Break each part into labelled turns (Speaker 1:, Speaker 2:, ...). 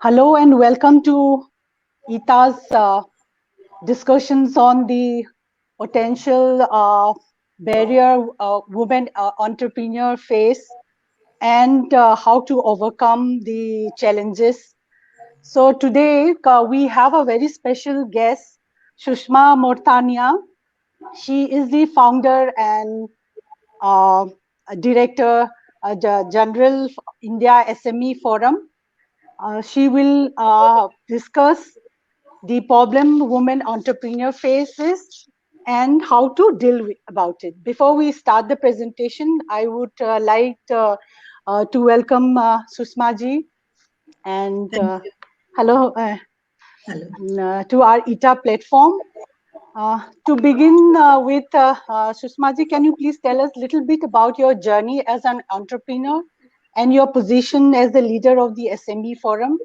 Speaker 1: Hello and welcome to ETA's discussions on the potential barrier women entrepreneur face and how to overcome the challenges. So today we have a very special guest, Sushma Mortania. She is the founder and uh, director, General India SME Forum. She will discuss the problem women entrepreneur faces and how to deal about it. Before we start the presentation, I would like to welcome Susma ji and
Speaker 2: Thank you.
Speaker 1: hello
Speaker 2: Hello.
Speaker 1: to our ETA platform. To begin with, Susma ji, can you please tell us a little bit about your journey as an entrepreneur and your position as the leader of the SME Forum?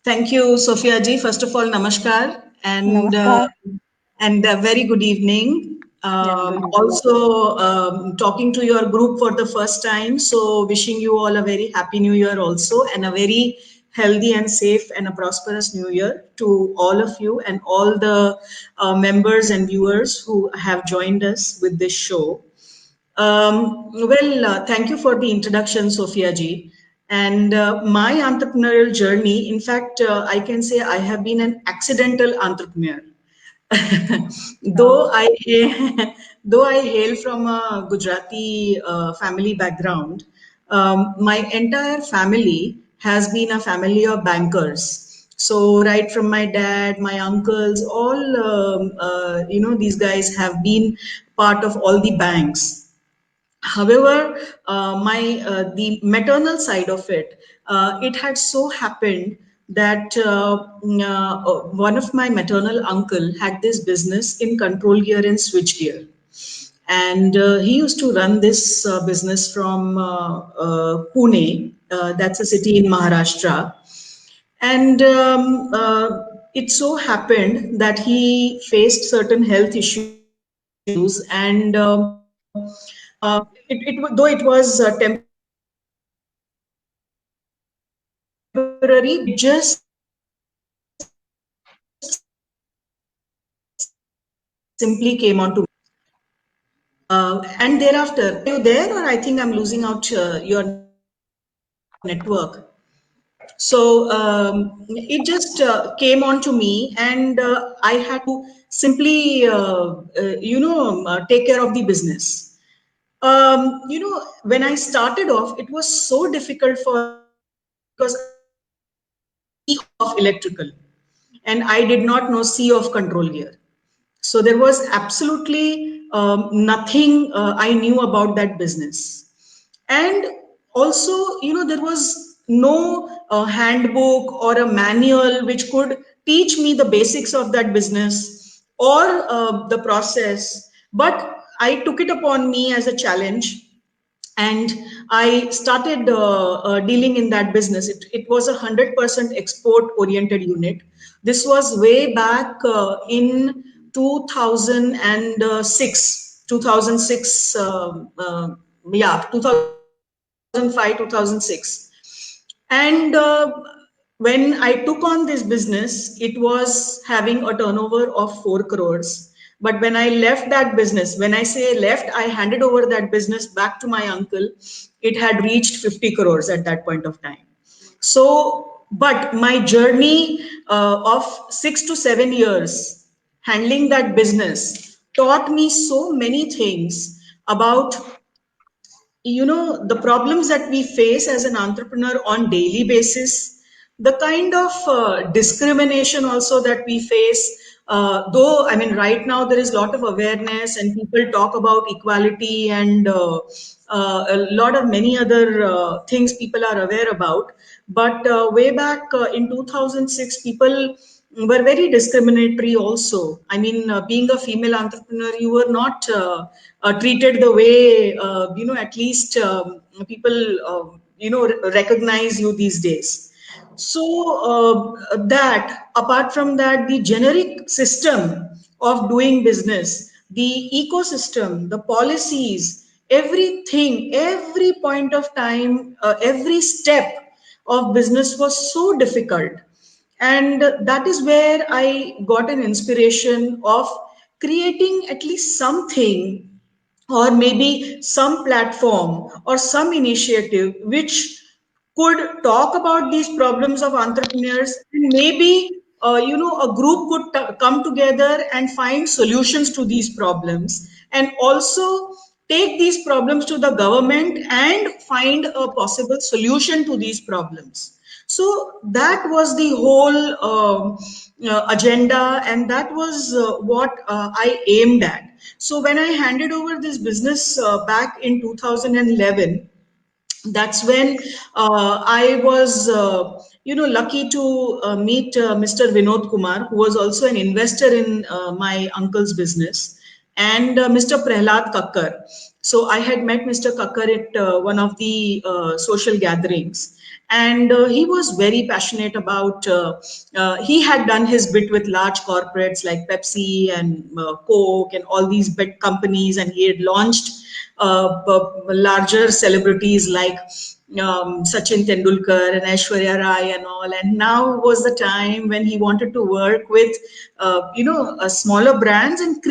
Speaker 2: Thank you, Sophia ji. First of all, namaskar
Speaker 1: Namaskar.
Speaker 2: and a very good evening.
Speaker 1: Yeah, good evening.
Speaker 2: Also, talking to your group for the first time. So, wishing you all a very happy new year also, and a very healthy and safe and a prosperous new year to all of you and all the members and viewers who have joined us with this show. Thank you for the introduction, Sophia ji. And my entrepreneurial journey, in fact, I can say I have been an accidental entrepreneur.
Speaker 1: Oh,
Speaker 2: though I though I hail from a Gujarati family background, my entire family has been a family of bankers. So right from my dad, my uncles, all these guys have been part of all the banks. However, my the maternal side of it, it had so happened that one of my maternal uncle had this business in control gear and switch gear, and he used to run this business from Pune. That's a city in Maharashtra, and it so happened that he faced certain health issues, and though it was temporary, but it just simply came onto me. And thereafter, are you there, or I think I'm losing out your network? So it just came on to me, and I had to simply, take care of the business. When I started off, it was so difficult for me because I did not know C of electrical, and I did not know C of control gear. So there was absolutely nothing I knew about that business. And also, there was no handbook or a manual which could teach me the basics of that business or the process. But I took it upon me as a challenge, and I started dealing in that business. It was 100% export oriented unit. This was way back in 2006, 2006, yeah, 2005, 2006. And when I took on this business, it was having a turnover of 4 crores. But when I left that business, when I say left, I handed over that business back to my uncle. It had reached 50 crores at that point of time. So, but my journey of 6 to 7 years handling that business taught me so many things about the problems that we face as an entrepreneur on daily basis, the kind of discrimination also that we face. Though I mean, right now there is a lot of awareness and people talk about equality and a lot of many other things people are aware about, but way back in 2006, people were very discriminatory also. I mean, being a female entrepreneur, you were not treated the way, at least people, recognize you these days. So that, apart from that, the generic system of doing business, the ecosystem, the policies, everything, every point of time, every step, of business was so difficult. And that is where I got an inspiration of creating at least something, or maybe some platform or some initiative which could talk about these problems of entrepreneurs, and maybe a group could come together and find solutions to these problems, and also take these problems to the government and find a possible solution to these problems. So that was the whole agenda, and that was what I aimed at. So when I handed over this business back in 2011, that's when I was, lucky to meet Mr. Vinod Kumar, who was also an investor in my uncle's business, and Mr. Prahlad Kakkar. So I had met Mr. Kakkar at one of the social gatherings, and he was very passionate about. He had done his bit with large corporates like Pepsi and Coke and all these big companies, and he had launched larger celebrities like Sachin Tendulkar and Aishwarya Rai and all. And now was the time when he wanted to work with, smaller brands and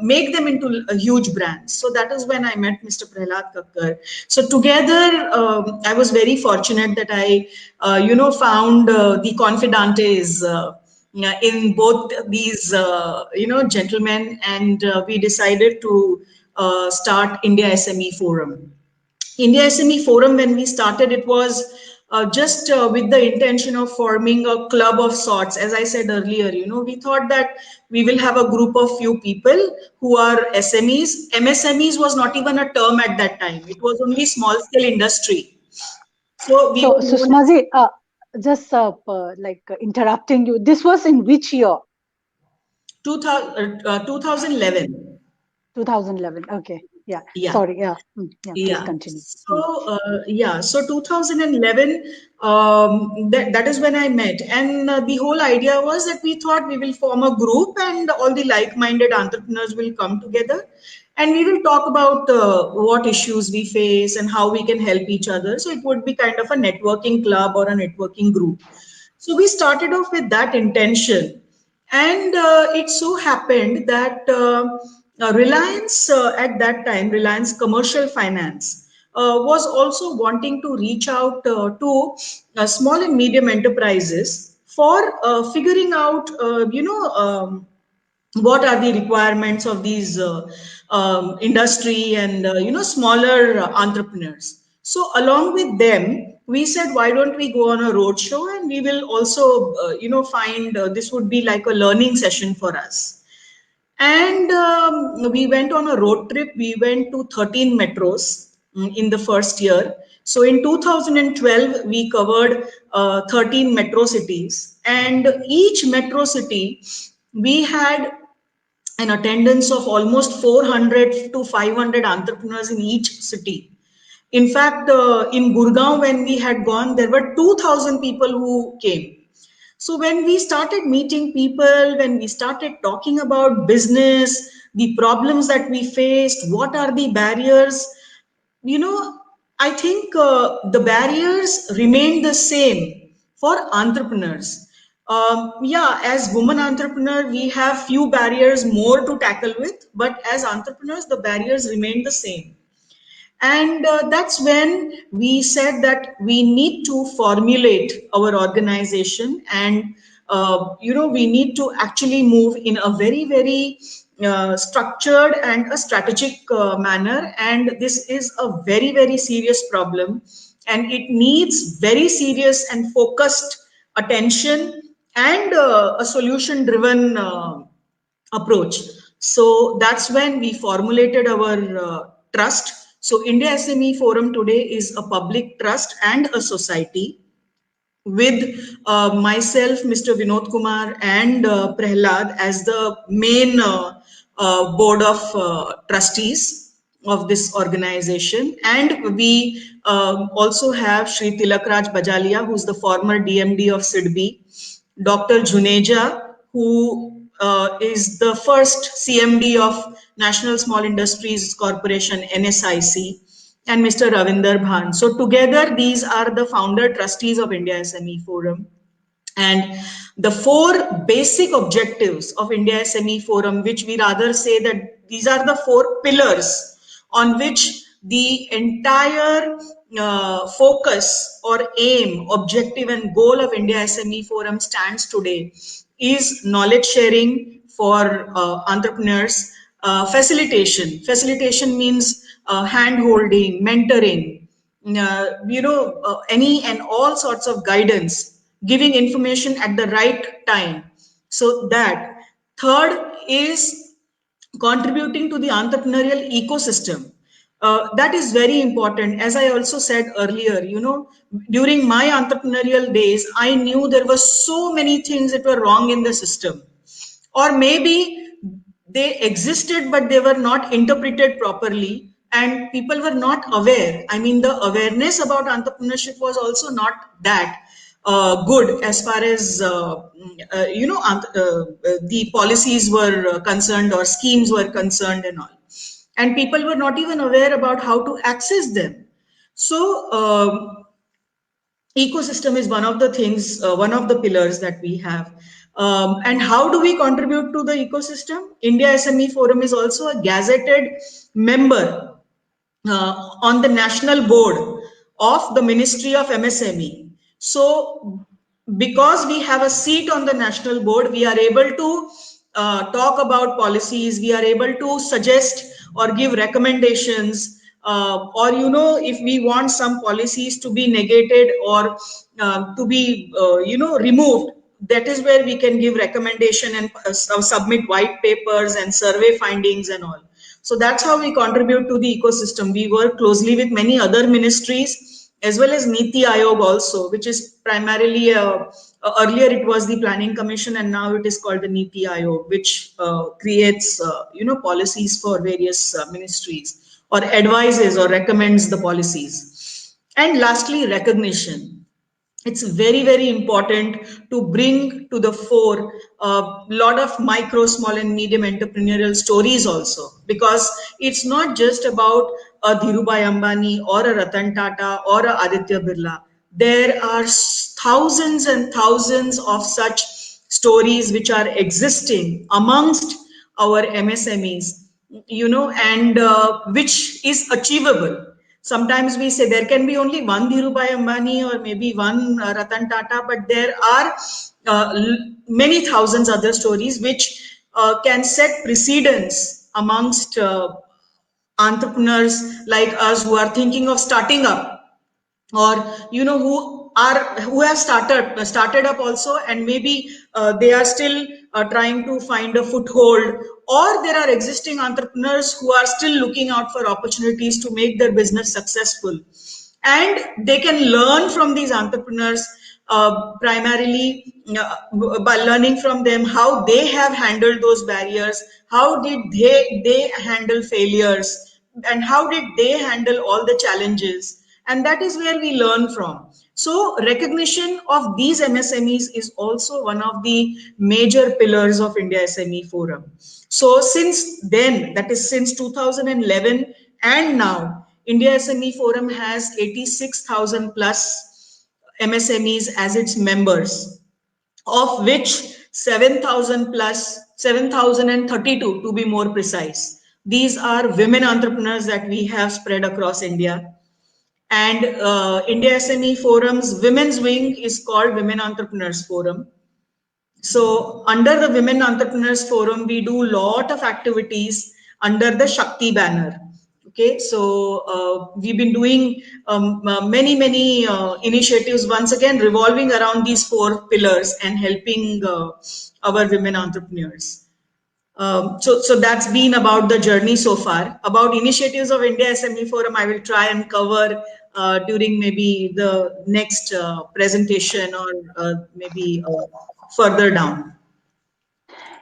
Speaker 2: make them into a huge brands. So that is when I met Mr. Prahlad Kakkar. So together, I was very fortunate that I, found the Confidantes. In both these, gentlemen, and we decided to start India SME Forum. India SME Forum, when we started, it was just with the intention of forming a club of sorts. As I said earlier, we thought that we will have a group of few people who are SMEs. MSMEs was not even a term at that time. It was only small scale industry. So we
Speaker 1: So,
Speaker 2: were known
Speaker 1: Sushmaji, just interrupting you. This was in which year?
Speaker 2: 2011.
Speaker 1: 2011. Okay. Yeah.
Speaker 2: Yeah.
Speaker 1: Sorry. Yeah. Yeah. Please
Speaker 2: Yeah.
Speaker 1: continue.
Speaker 2: So 2011, that is when I met, and the whole idea was that we thought we will form a group, and all the like-minded entrepreneurs will come together, and we will talk about what issues we face and how we can help each other. So it would be kind of a networking club or a networking group. So we started off with that intention, and it so happened that Reliance at that time, Reliance Commercial Finance, was also wanting to reach out to small and medium enterprises for figuring out, what are the requirements of these industry and smaller entrepreneurs. So along with them, we said, why don't we go on a road show, and we will also find this would be like a learning session for us. And we went on a road trip. We went to 13 metros in the first year. So in 2012, we covered 13 metro cities, and each metro city we had an attendance of almost 400 to 500 entrepreneurs in each city. In fact, in Gurgaon, when we had gone, there were 2,000 people who came. So when we started meeting people, when we started talking about business, the problems that we faced, what are the barriers, I think the barriers remain the same for entrepreneurs. Yeah, as women entrepreneur, we have few barriers more to tackle with, but as entrepreneurs, the barriers remain the same. And that's when we said that we need to formulate our organization, and we need to actually move in a very, very structured and a strategic manner. And this is a very, very serious problem, and it needs very serious and focused attention, and a solution driven approach. So that's when we formulated our trust. So India SME Forum today is a public trust and a society with myself, Mr. Vinod Kumar, and Prahlad as the main board of trustees of this organization. And we also have Shri Tilakraj Bajalia, who's the former DMD of SIDBI, Dr. Juneja, who is the first CMD of National Small Industries Corporation, NSIC, and Mr. Ravinder Bhan. So together, these are the founder trustees of India SME Forum. And the four basic objectives of India SME Forum, which we rather say that these are the four pillars on which the entire focus or aim, objective, and goal of India SME Forum stands today, is knowledge sharing for entrepreneurs, facilitation. Facilitation means hand holding, mentoring, any and all sorts of guidance, giving information at the right time. So that. Third is contributing to the entrepreneurial ecosystem. That is very important. As I also said earlier, during my entrepreneurial days, I knew there were so many things that were wrong in the system, or maybe they existed but they were not interpreted properly and people were not aware. I mean, the awareness about entrepreneurship was also not that good as far as the policies were concerned or schemes were concerned and all, and people were not even aware about how to access them. So ecosystem is one of the things, one of the pillars that we have. And how do we contribute to the ecosystem? India SME Forum is also a gazetted member on the national board of the Ministry of MSME. So because we have a seat on the national board, we are able to talk about policies, we are able to suggest or give recommendations, or if we want some policies to be negated or to be removed, that is where we can give recommendation and submit white papers and survey findings and all. So that's how we contribute to the ecosystem. We work closely with many other ministries as well as Niti Aayog also, which is primarily earlier it was the Planning Commission and now it is called the Niti Aayog, which creates policies for various ministries or advises or recommends the policies. And lastly, recognition. It's very, very important to bring to the fore a lot of micro, small and medium entrepreneurial stories also, because it's not just about a Dhirubhai Ambani or a Ratan Tata or a Aditya Birla. There are thousands and thousands of such stories which are existing amongst our MSMEs, and which is achievable. Sometimes we say there can be only one Dhirubhai Ambani or maybe one Ratan Tata, but there are many thousands other stories which can set precedents amongst entrepreneurs like us who are thinking of starting up, or who have started up also, and maybe they are still trying to find a foothold, or there are existing entrepreneurs who are still looking out for opportunities to make their business successful, and they can learn from these entrepreneurs, primarily by learning from them how they have handled those barriers, how did they handle failures, and how did they handle all the challenges, and that is where we learn from. So recognition of these MSMEs is also one of the major pillars of India SME Forum. So since then, that is since 2011 and now, India SME Forum has 86,000 plus MSMEs as its members, of which 7,000 plus, 7,032 to be more precise. These are women entrepreneurs that we have spread across India. And India SME Forum's women's wing is called Women Entrepreneurs Forum. So under the Women Entrepreneurs Forum, we do a lot of activities under the Shakti banner. Okay, so we've been doing many initiatives, once again revolving around these four pillars and helping our women entrepreneurs. So that's been about the journey so far. About initiatives of India SME Forum, I will try and cover during maybe the next presentation, or maybe further down.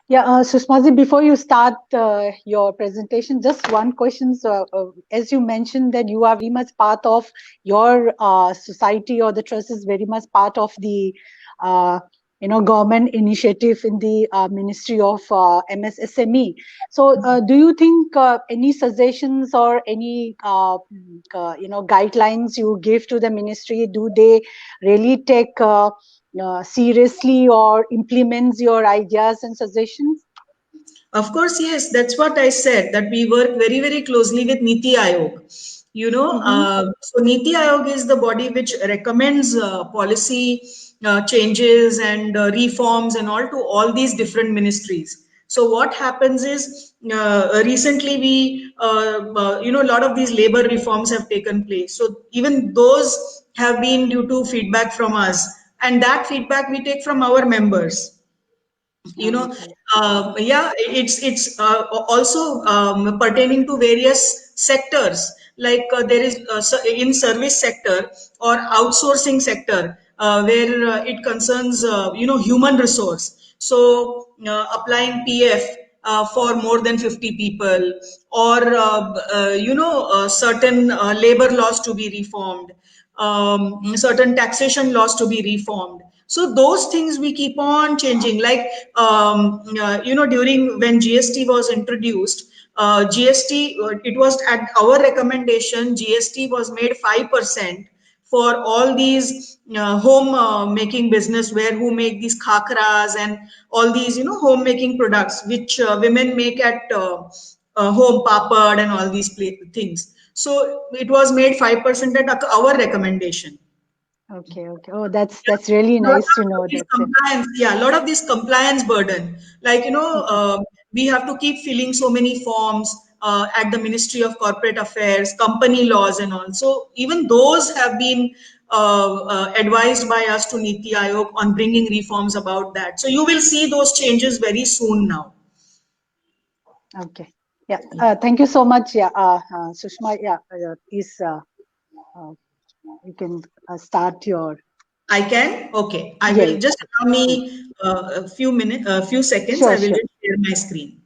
Speaker 1: Yeah, Sushmaji, before you start your presentation, just one question. So, as you mentioned that you are very much part of your society, or the trust is very much part of the government initiative in the Ministry of MSSME. So, do you think any suggestions or any guidelines you give to the ministry? Do they really take seriously or implements your ideas and suggestions?
Speaker 2: Of course, yes. That's what I said, that we work very, very closely with Niti Aayog. So Niti Aayog is the body which recommends policy changes and reforms and all to all these different ministries. So what happens is, recently a lot of these labor reforms have taken place. So even those have been due to feedback from us, and that feedback we take from our members. you know
Speaker 1: Okay.
Speaker 2: yeah, it's also pertaining to various sectors, like there is in service sector or outsourcing sector, where it concerns human resource. So applying PF for more than 50 people, or certain labor laws to be reformed, certain taxation laws to be reformed. So those things we keep on changing. Like during when GST was introduced, GST, it was at our recommendation, GST was made 5% for all these home making business, where who make these khakras and all these home making products which women make at home, papad and all these things. So it was made 5% at our recommendation.
Speaker 1: Okay. Okay. Oh, that's really nice to know. That's it.
Speaker 2: A lot of this compliance burden, like we have to keep filling so many forms at the Ministry of Corporate Affairs, company laws and all. So even those have been advised by us to Niti Aayog on bringing reforms about that. So you will see those changes very soon now.
Speaker 1: Okay. Yeah. Thank you so much. Yeah. Sushma. Yeah. Please. You can start your.
Speaker 2: I can? Okay. I
Speaker 1: Yeah.
Speaker 2: will just allow me a few minutes, a few seconds. I
Speaker 1: Sure.
Speaker 2: will
Speaker 1: Sure.
Speaker 2: just share my screen.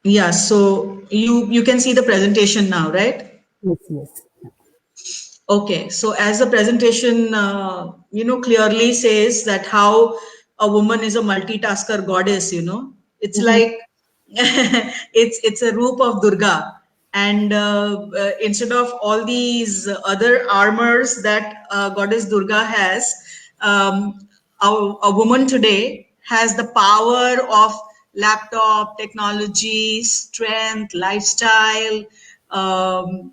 Speaker 2: Yeah, so you can see the presentation now, right?
Speaker 3: Yes, yes.
Speaker 2: Okay, so as the presentation clearly says that how a woman is a multitasker goddess, it's like it's a roop of Durga, and instead of all these other armors that goddess Durga has, a woman today has the power of laptop, technology, strength, lifestyle, and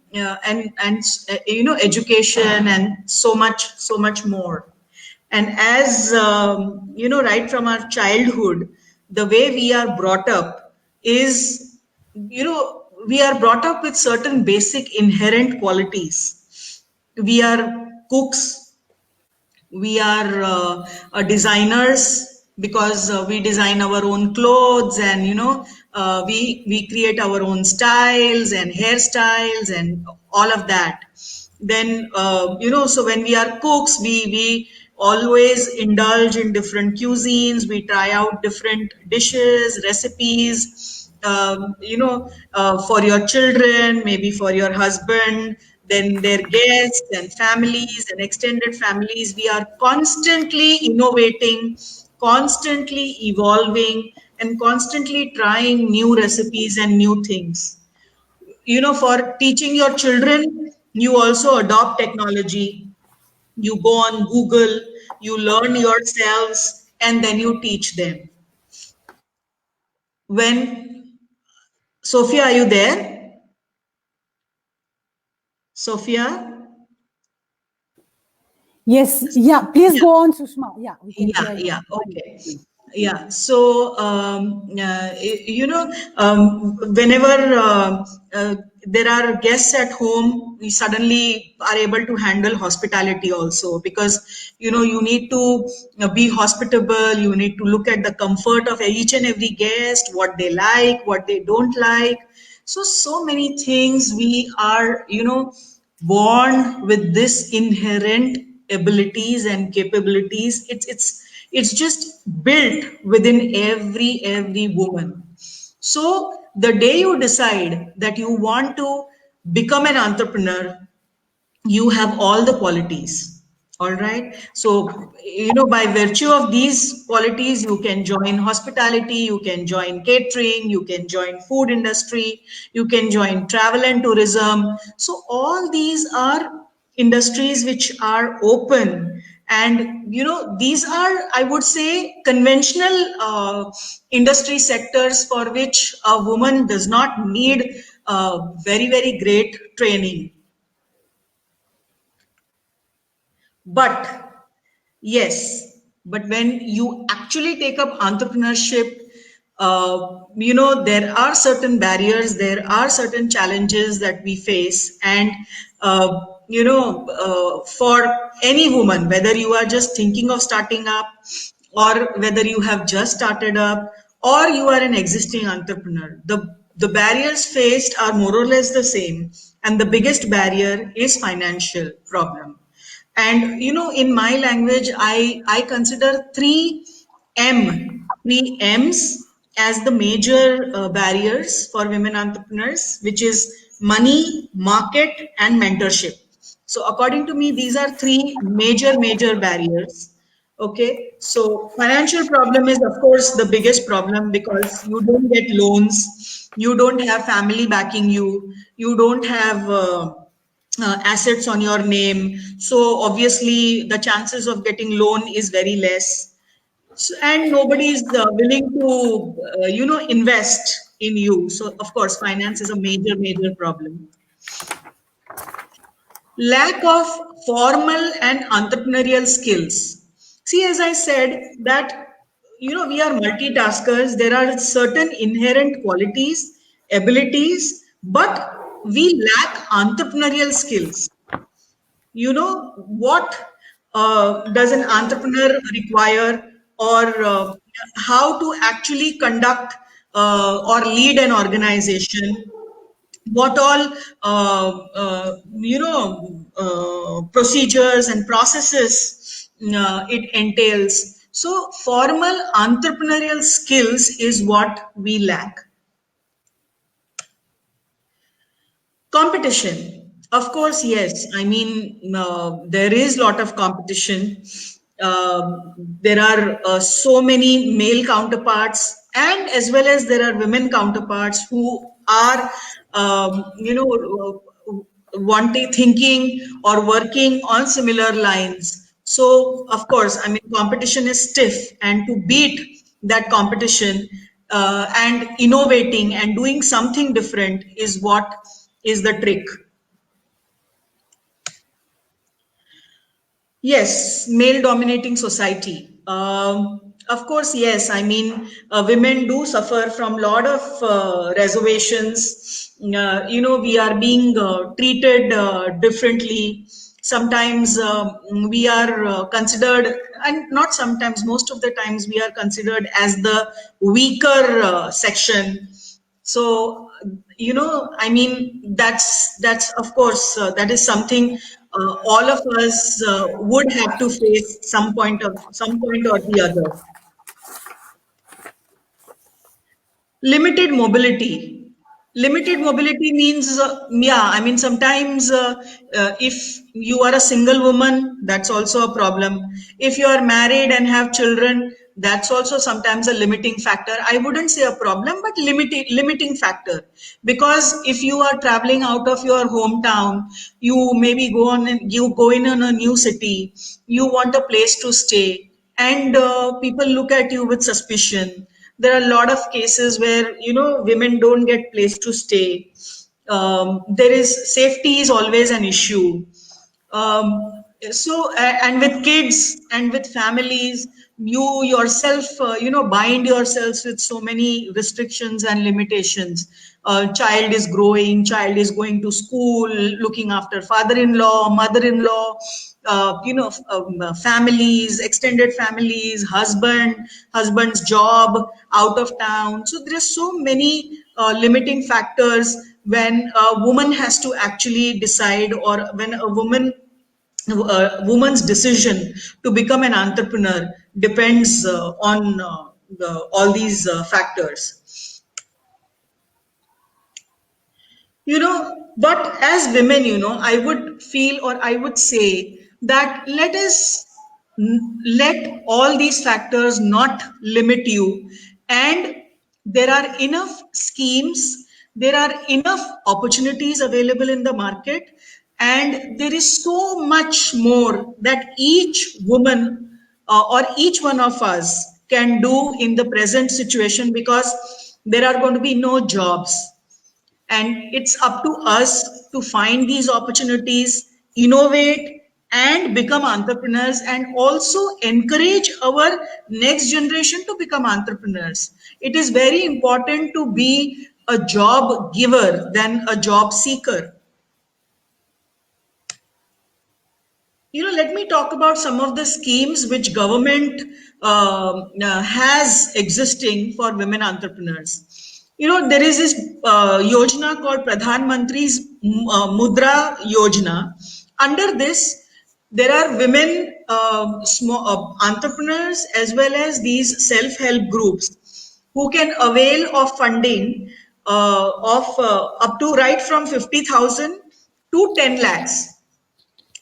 Speaker 2: education, and so much more. And as right from our childhood, the way we are brought up is, we are brought up with certain basic inherent qualities. We are cooks, we are designers, because we design our own clothes, and we create our own styles and hairstyles and all of that. Then so when we are cooks, we always indulge in different cuisines, we try out different dishes, recipes, for your children, maybe for your husband, then their guests and families and extended families. We are constantly innovating, constantly evolving, and constantly trying new recipes and new things. For teaching your children, you also adopt technology. You go on Google, you learn yourselves, and then you teach them. When Sophia, are you there? Sophia?
Speaker 3: Yes, yeah, please go on, Sushma. Yeah, we can hear you.
Speaker 2: Yeah, okay. Yeah, so, whenever there are guests at home, we suddenly are able to handle hospitality also, because, you need to be hospitable, you need to look at the comfort of each and every guest, what they like, what they don't like. So many things we are, born with this inherent abilities and capabilities. It's just built within every woman. So the day you decide that you want to become an entrepreneur, you have all the qualities. All right. So, by virtue of these qualities, you can join hospitality, you can join catering, you can join food industry, you can join travel and tourism. So, all these are industries which are open. And, these are, I would say, conventional industry sectors for which a woman does not need very, very great training. But yes, but when you actually take up entrepreneurship, there are certain barriers, there are certain challenges that we face. And, for any woman, whether you are just thinking of starting up, or whether you have just started up, or you are an existing entrepreneur, the barriers faced are more or less the same. And the biggest barrier is financial problem. And in my language, I consider three M's as the major barriers for women entrepreneurs, which is money, market, and mentorship. So according to me, these are three major barriers. Okay, so financial problem is of course the biggest problem, because you don't get loans, you don't have family backing you, you don't have assets on your name. So obviously the chances of getting loan is very less. So, and nobody is willing to, invest in you. So of course, finance is a major problem. Lack of formal and entrepreneurial skills. See, as I said, that we are multitaskers. There are certain inherent qualities, abilities, but we lack entrepreneurial skills. What does an entrepreneur require, or how to actually conduct or lead an organization, what all procedures and processes it entails. So formal entrepreneurial skills is what we lack. Competition, of course, yes. I mean, there is a lot of competition. There are so many male counterparts, and as well as there are women counterparts who are, wanting, thinking, or working on similar lines. So, of course, I mean, competition is stiff, and to beat that competition and innovating and doing something different is what is the trick. Yes, male dominating society. Of course, yes. I mean, women do suffer from a lot of reservations. We are being treated differently. Sometimes we are considered, and not sometimes, most of the times, we are considered as the weaker section. So I mean, that's of course that is something all of us would have to face some point or the other. Limited mobility. Limited mobility means, yeah, I mean, sometimes if you are a single woman, that's also a problem. If you are married and have children, that's also sometimes a limiting factor. I wouldn't say a problem, but limiting factor. Because if you are traveling out of your hometown, you maybe you go in a new city, you want a place to stay, and people look at you with suspicion. There are a lot of cases where women don't get place to stay. There is safety is always an issue. And with kids and with families, you yourself bind yourselves with so many restrictions and limitations. Child is growing, child is going to school, looking after father-in-law, mother-in-law, families, extended families, husband's job out of town. So there are so many limiting factors when a woman has to actually decide, or when a woman's decision to become an entrepreneur depends on all these factors. But as women, I would feel, or I would say that let all these factors not limit you, and there are enough schemes, there are enough opportunities available in the market, and there is so much more that each woman or each one of us can do in the present situation, because there are going to be no jobs, and it's up to us to find these opportunities, innovate, and become entrepreneurs, and also encourage our next generation to become entrepreneurs. It is very important to be a job giver than a job seeker. Let me talk about some of the schemes which government has existing for women entrepreneurs. There is this yojana called Pradhan Mantri's Mudra Yojana. Under this, there are women small entrepreneurs as well as these self-help groups who can avail of funding of up to right from 50,000 to 10 lakhs.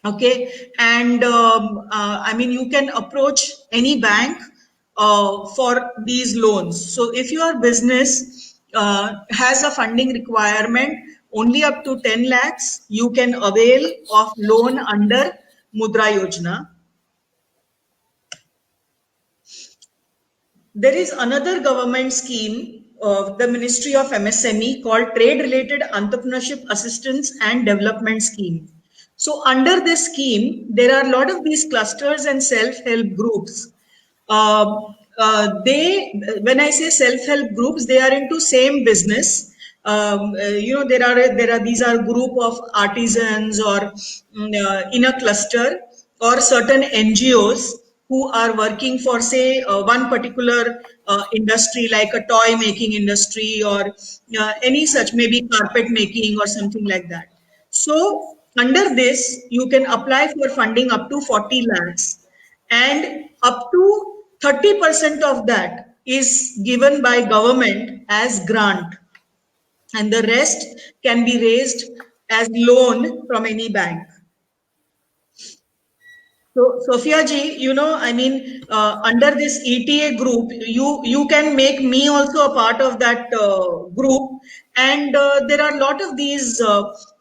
Speaker 2: Okay, and I mean, you can approach any bank for these loans. So if your business has a funding requirement only up to 10 lakhs, you can avail of loan under Mudra Yojana. There is another government scheme of the Ministry of MSME called Trade Related Entrepreneurship Assistance and Development Scheme. So under this scheme, there are a lot of these clusters and self-help groups. When I say self-help groups, they are into same business. These are group of artisans or in a cluster, or certain NGOs who are working for, say, one particular industry, like a toy making industry, or any such, maybe carpet making or something like that. So under this, you can apply for funding up to 40 lakhs, and up to 30% of that is given by government as grant, and the rest can be raised as loan from any bank. So, Sophia ji, I mean, under this ETA group, you can make me also a part of that group. And there are a lot of these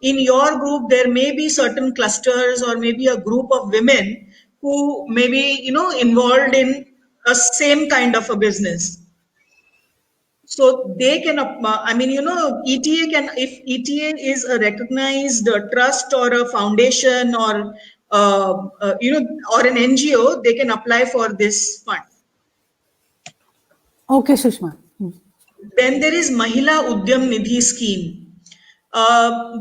Speaker 2: in your group. There may be certain clusters or maybe a group of women who may be, involved in a same kind of a business. So they can, I mean, ETA can, if ETA is a recognized trust or a foundation or, or an NGO, they can apply for this fund.
Speaker 3: Okay, Sushma.
Speaker 2: Then there is Mahila Udyam Nidhi scheme.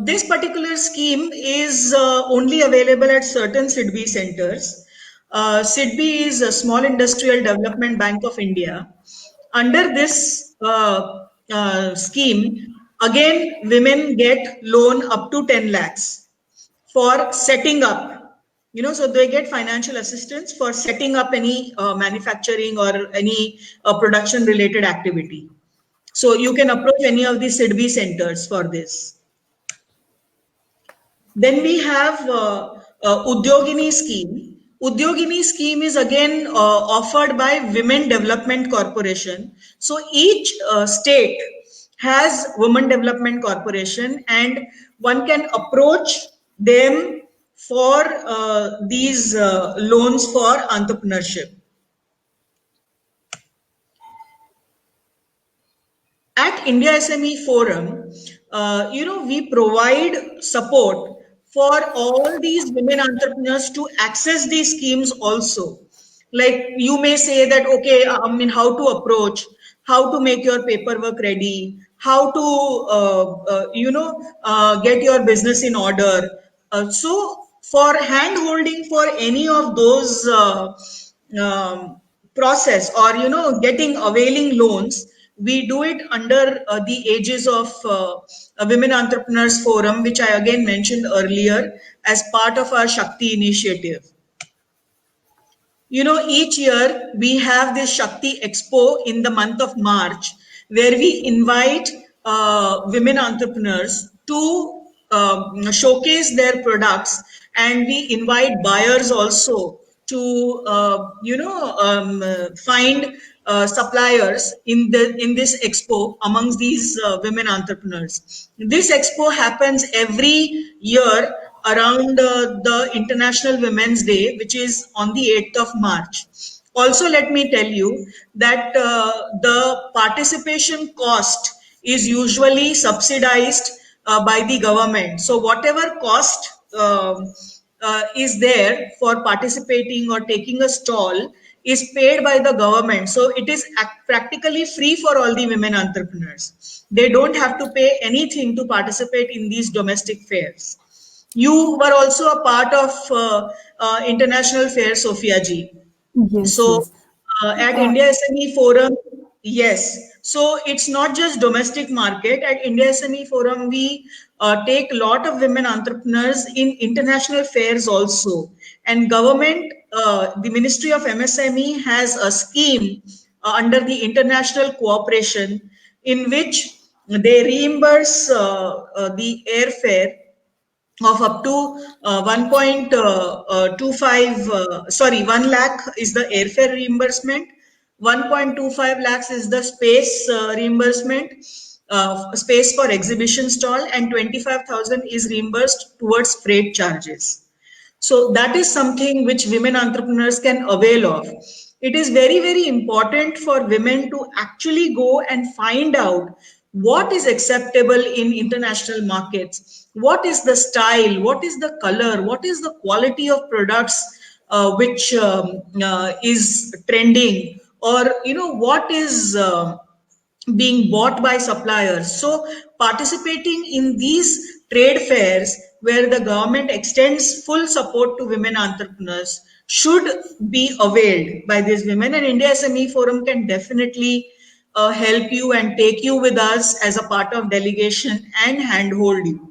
Speaker 2: This particular scheme is only available at certain SIDBI centers. SIDBI is a Small Industrial Development Bank of India. Under this scheme, again, women get loan up to 10 lakhs for setting up. So they get financial assistance for setting up any manufacturing or any production related activity. So you can approach any of the SIDBI centers for this. Then we have Udyogini scheme. Udyogini scheme is again offered by Women Development Corporation. So each state has Women Development Corporation, and one can approach them for these loans for entrepreneurship. At India SME Forum, we provide support for all these women entrepreneurs to access these schemes also. Like, you may say that, okay, I mean, how to approach, how to make your paperwork ready, how to, get your business in order. So for hand holding for any of those process, or, getting availing loans, we do it under the aegis of a Women Entrepreneurs Forum, which I again mentioned earlier as part of our Shakti initiative. Each year we have this Shakti Expo in the month of March, where we invite women entrepreneurs to showcase their products and we invite buyers also to find suppliers in this expo amongst these women entrepreneurs. This expo happens every year around the International Women's Day, which is on the 8th of March. Also, let me tell you that the participation cost is usually subsidized by the government. So whatever cost is there for participating or taking a stall is paid by the government. So it is practically free for all the women entrepreneurs. They don't have to pay anything to participate in these domestic fairs. You were also a part of International Fair, Sophia ji.
Speaker 3: Yes,
Speaker 2: So
Speaker 3: yes.
Speaker 2: at
Speaker 3: Uh,
Speaker 2: India SME Forum, yes. So it's not just domestic market. At India SME Forum, we take a lot of women entrepreneurs in international fairs also. And government, the Ministry of MSME has a scheme under the international cooperation in which they reimburse the airfare of up to 1.25 sorry 1 lakh is the airfare reimbursement, 1.25 lakhs is the space reimbursement, space for exhibition stall, and 25,000 is reimbursed towards freight charges. So that is something which women entrepreneurs can avail of. It is very, very important for women to actually go and find out what is acceptable in international markets, what is the style, what is the color, what is the quality of products which is trending, or what is being bought by suppliers. So participating in these trade fairs where the government extends full support to women entrepreneurs should be availed by these women, and India SME Forum can definitely help you and take you with us as a part of delegation and handhold you.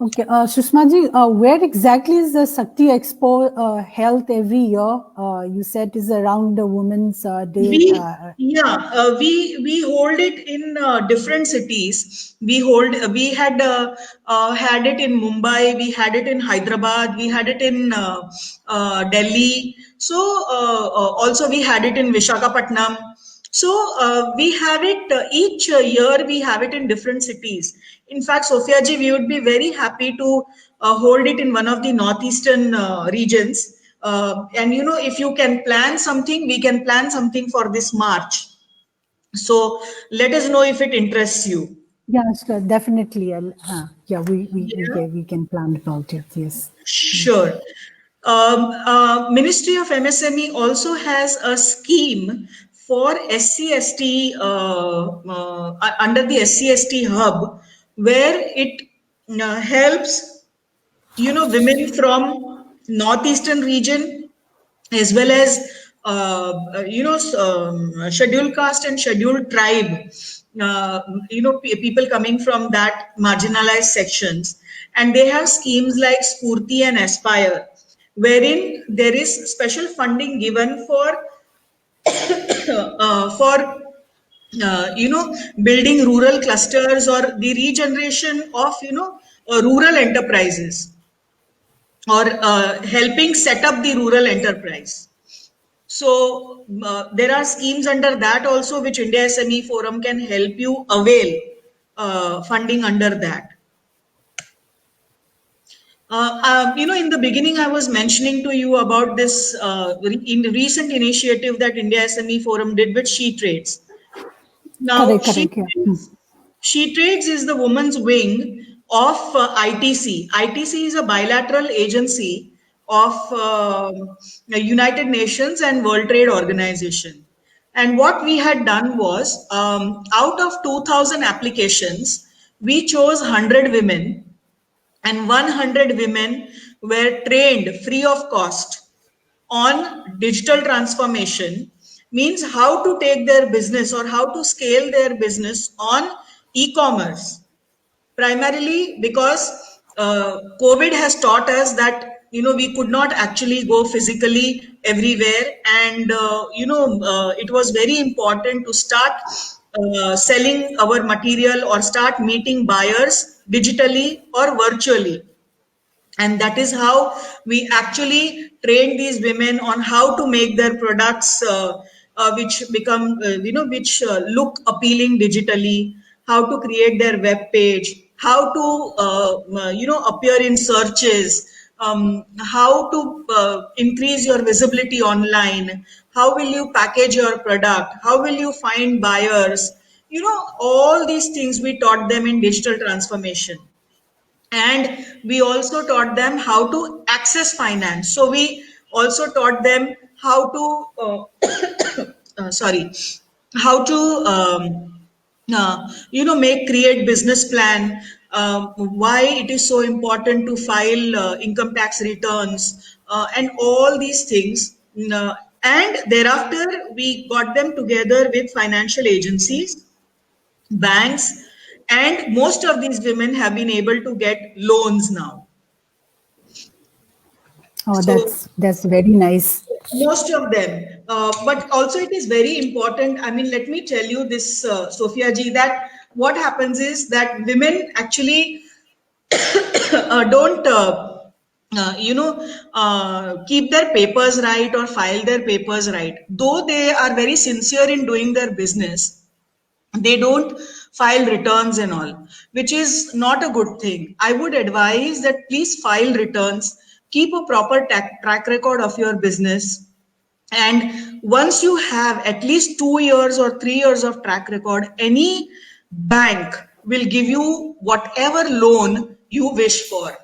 Speaker 3: Okay, Sushma ji, where exactly is the Shakti Expo held every year? You said is around the Women's Day.
Speaker 2: We hold it in different cities. We had had it in Mumbai, we had it in Hyderabad, we had it in Delhi. So also we had it in Vishakhapatnam. So we have it each year. We have it in different cities. In fact, Sophia ji, we would be very happy to hold it in one of the northeastern regions. And if you can plan something, we can plan something for this March. So let us know if it interests you.
Speaker 3: Yeah, sure, definitely. Yeah,
Speaker 2: Yeah.
Speaker 3: we can plan about it. Yes.
Speaker 2: Sure. Ministry of MSME also has a scheme for SC/ST under the SC/ST hub, where it helps women from northeastern region as well as scheduled caste and scheduled tribe, people coming from that marginalized sections, and they have schemes like Spurti and Aspire, wherein there is special funding given for building rural clusters or the regeneration of rural enterprises, or helping set up the rural enterprise. So there are schemes under that also, which India SME Forum can help you avail funding under that. In the beginning, I was mentioning to you about this in the recent initiative that India SME Forum did with She Trades. Now,
Speaker 3: Correct. Yeah.
Speaker 2: She Trades is the women's wing of ITC. ITC is a bilateral agency of the United Nations and World Trade Organization. And what we had done was, out of 2,000 applications, we chose 100 women, and 100 women were trained free of cost on digital transformation, means how to take their business or how to scale their business on e-commerce, primarily because COVID has taught us that we could not actually go physically everywhere, and it was very important to start selling our material or start meeting buyers digitally or virtually. And that is how we actually train these women on how to make their products which become look appealing digitally, how to create their web page, how to appear in searches, how to increase your visibility online, how will you package your product, how will you find buyers, all these things we taught them in digital transformation. And we also taught them how to access finance. So we also taught them how to sorry, how to create business plan, why it is so important to file income tax returns, and all these things. And thereafter we got them together with financial agencies, banks, and most of these women have been able to get loans now.
Speaker 3: Oh,
Speaker 2: So
Speaker 3: that's very nice.
Speaker 2: most of them, but also it is very important. I mean, let me tell you this, Sophia ji, that what happens is that women actually don't keep their papers right or file their papers right. Though they are very sincere in doing their business, they don't file returns and all, which is not a good thing. I would advise that please file returns, keep a proper track record of your business, and once you have at least 2 years or 3 years of track record, any bank will give you whatever loan you wish for.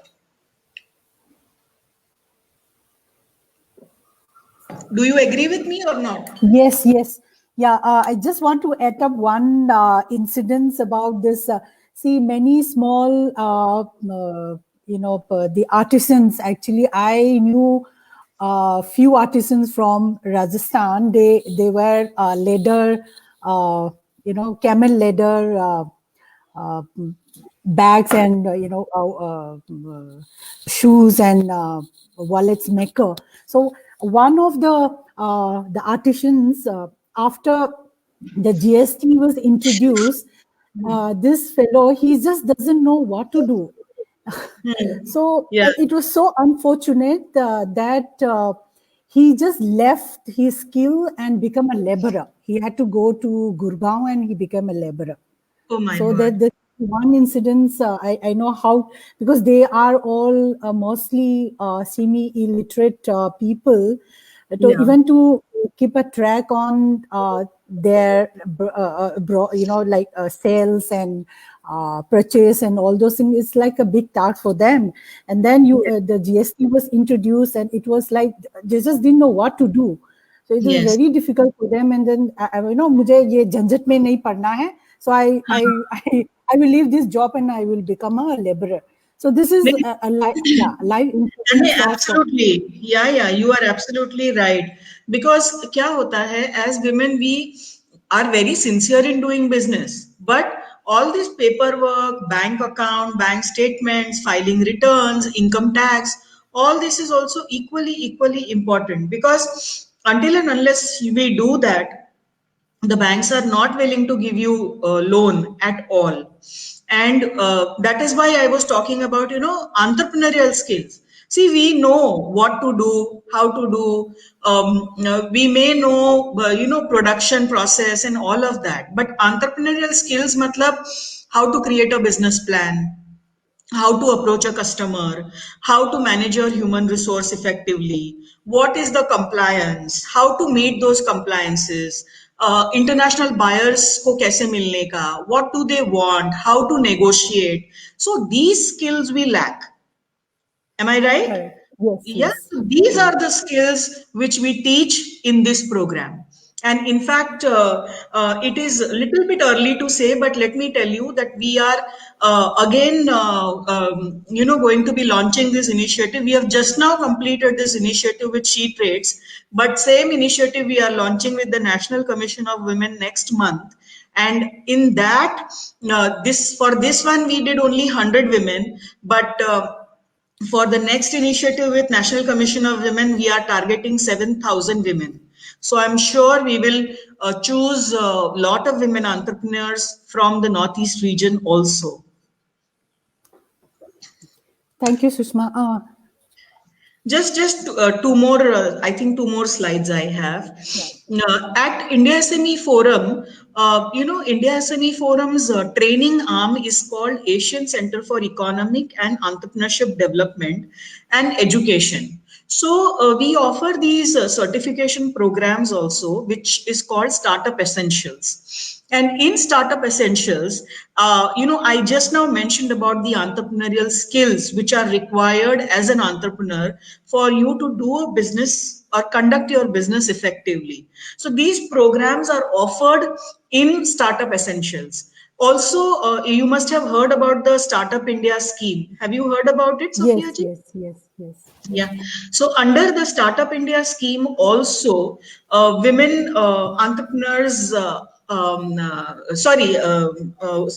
Speaker 2: Do you agree with me or not?
Speaker 3: Yes, yes. Yeah, I just want to add up one incidence about this. See, many small, the artisans, actually, I knew few artisans from Rajasthan. They were leather, camel leather bags and shoes and wallets maker. So one of the artisans, after the GST was introduced, this fellow, he just doesn't know what to do. So
Speaker 2: Yeah.
Speaker 3: it was so unfortunate that he just left his skill and become a laborer. He had to go to Gurgaon and he became a laborer.
Speaker 2: Oh my
Speaker 3: So
Speaker 2: God.
Speaker 3: that the one incidence, I know how, because they are all mostly semi-illiterate people. So
Speaker 2: Yeah.
Speaker 3: even to keep a track on their, sales and purchase and all those things, it's like a big task for them. And then the GST was introduced, and it was like they just didn't know what to do. So it was
Speaker 2: Yes.
Speaker 3: very difficult for them. And then मुझे ये झंझट में नहीं पड़ना है. So I will leave this job and I will become a laborer. So this is a life insurance of.
Speaker 2: Absolutely. Yeah, you are absolutely right. Because क्या होता है, as women, we are very sincere in doing business. But all this paperwork, bank account, bank statements, filing returns, income tax, all this is also equally important. Because until and unless we do that, the banks are not willing to give you a loan at all. And that is why I was talking about entrepreneurial skills. See, we know what to do, how to do, we may know production process and all of that, but entrepreneurial skills matlab how to create a business plan, how to approach a customer, how to manage your human resource effectively, what is the compliance, how to meet those compliances, international buyers ko kaise milne ka, what do they want, how to negotiate. So these skills we lack. Am I right?
Speaker 3: Correct. Yes,
Speaker 2: Yeah,
Speaker 3: yes.
Speaker 2: these are the skills which we teach in this program. And in fact, it is a little bit early to say, but let me tell you that we are again, going to be launching this initiative. We have just now completed this initiative with She Trades, but same initiative we are launching with the National Commission of Women next month. And in that, for this one, we did only 100 women, but for the next initiative with National Commission of Women, we are targeting 7,000 women. So I'm sure we will choose a lot of women entrepreneurs from the Northeast region also.
Speaker 3: Thank you, Sushma.
Speaker 2: Just two more, I think two more slides I have. At India SME Forum, India SME Forum's training arm is called Asian Center for Economic and Entrepreneurship Development and Education. So we offer these certification programs also, which is called Startup Essentials. And in Startup Essentials, I just now mentioned about the entrepreneurial skills which are required as an entrepreneur for you to do a business or conduct your business effectively. So these programs are offered in Startup Essentials. Also, you must have heard about the Startup India scheme. Have you heard about it, Sophia ji?
Speaker 3: Yes.
Speaker 2: Yeah. So under the Startup India scheme, also women entrepreneurs,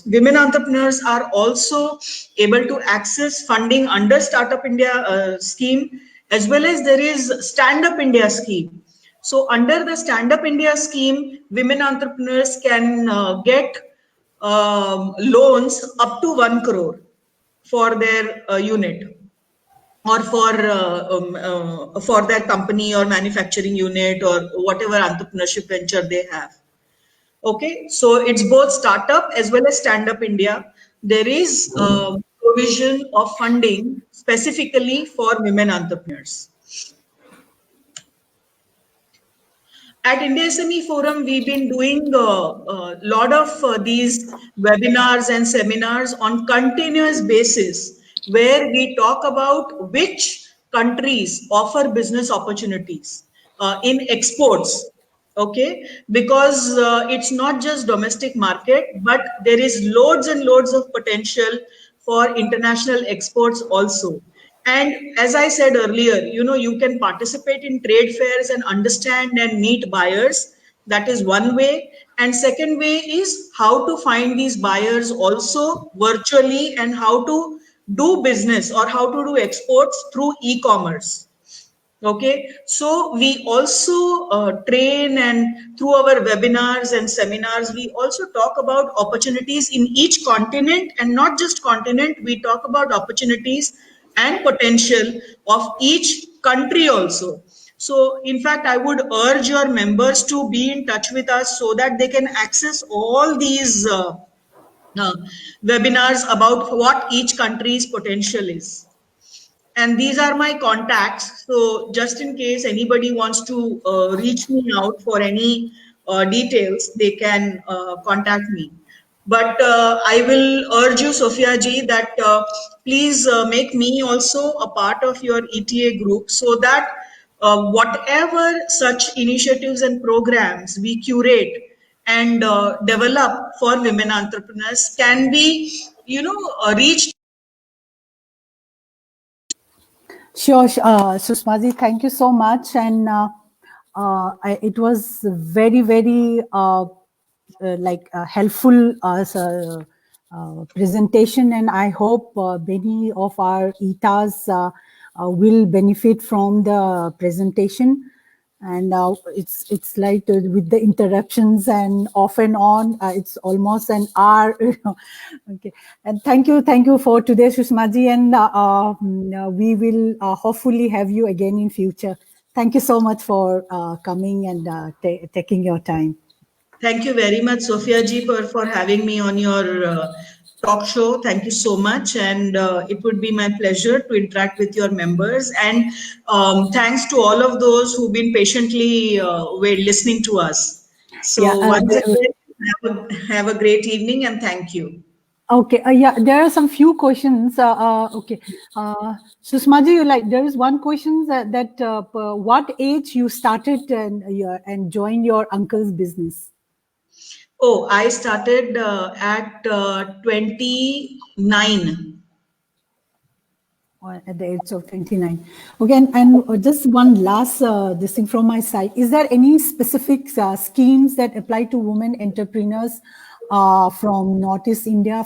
Speaker 2: women entrepreneurs are also able to access funding under Startup India scheme, as well as there is Stand Up India scheme. So under the Stand Up India scheme, women entrepreneurs can get loans up to 1 crore for their unit, or for their company or manufacturing unit or whatever entrepreneurship venture they have. Okay, so it's both startup as well as Stand Up India. There is provision of funding specifically for women entrepreneurs. At India SME Forum, we've been doing a lot of these webinars and seminars on continuous basis, where we talk about which countries offer business opportunities in exports. Okay, because it's not just domestic market, but there is loads and loads of potential for international exports also. And as I said earlier, you can participate in trade fairs and understand and meet buyers. That is one way. And second way is how to find these buyers also virtually, and how to do business or how to do exports through e-commerce. Okay, so we also train, and through our webinars and seminars, we also talk about opportunities in each continent, and not just continent, we talk about opportunities and potential of each country also. So in fact, I would urge your members to be in touch with us so that they can access all these uh, webinars about what each country's potential is. And these are my contacts. So just in case anybody wants to reach me out for any details, they can contact me. But I will urge you, Sophia ji, that please make me also a part of your ETA group, so that whatever such initiatives and programs we curate and develop for women entrepreneurs can be, reached.
Speaker 3: Sure, Sushmaji, thank you so much. And it was very, very helpful presentation. And I hope many of our ETAs will benefit from the presentation. And it's like with the interruptions and off and on, it's almost an hour. Okay, and thank you for today, Sushmaji, and we will hopefully have you again in future. Thank you so much for coming and taking your time.
Speaker 2: Thank you very much, Sophia ji, for having me on your talk show. Thank you so much. And it would be my pleasure to interact with your members. And thanks to all of those who've been patiently listening to us. So
Speaker 3: Yeah,
Speaker 2: once again, have a great evening, and thank you.
Speaker 3: Okay, yeah, there are some few questions. Okay, Sushmaji, there is one question that what age you started and joined your uncle's business?
Speaker 2: Oh, I started at 29.
Speaker 3: At the age of 29. Okay, and just one last this thing from my side. Is there any specific schemes that apply to women entrepreneurs from Northeast India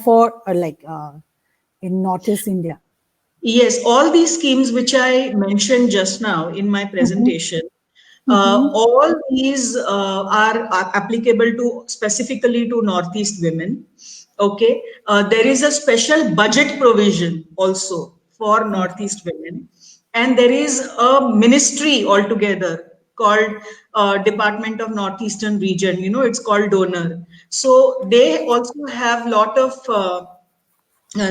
Speaker 3: in Northeast India?
Speaker 2: Yes, all these schemes which I mentioned just now in my presentation, all these are applicable to specifically to Northeast women. Okay, there is a special budget provision also for Northeast women. And there is a ministry altogether called Department of Northeastern Region. You know, it's called Donor. So they also have lot of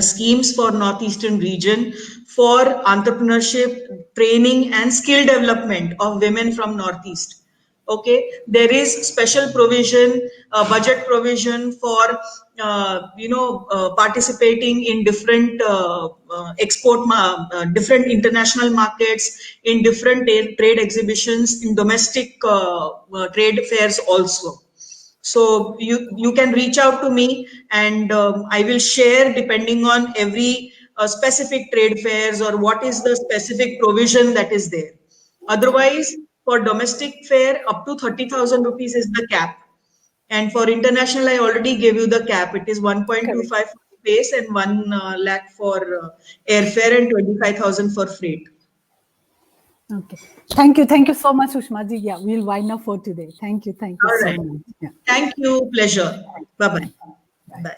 Speaker 2: schemes for Northeastern region for entrepreneurship, training and skill development of women from Northeast. Okay, there is special provision, budget provision for participating in different different international markets, in different trade exhibitions, in domestic trade fairs also. So you can reach out to me, and I will share depending on every specific trade fairs or what is the specific provision that is there. Otherwise, for domestic fair, up to 30,000 rupees is the cap. And for international, I already gave you the cap. It is 1.25 for space and 1 lakh for airfare and 25,000 for freight.
Speaker 3: Okay. Thank you so much, Sushma ji. Yeah, we'll wind up for today. Thank you
Speaker 2: All right.
Speaker 3: so much. Yeah.
Speaker 2: Thank you. Pleasure. Bye-bye. Bye.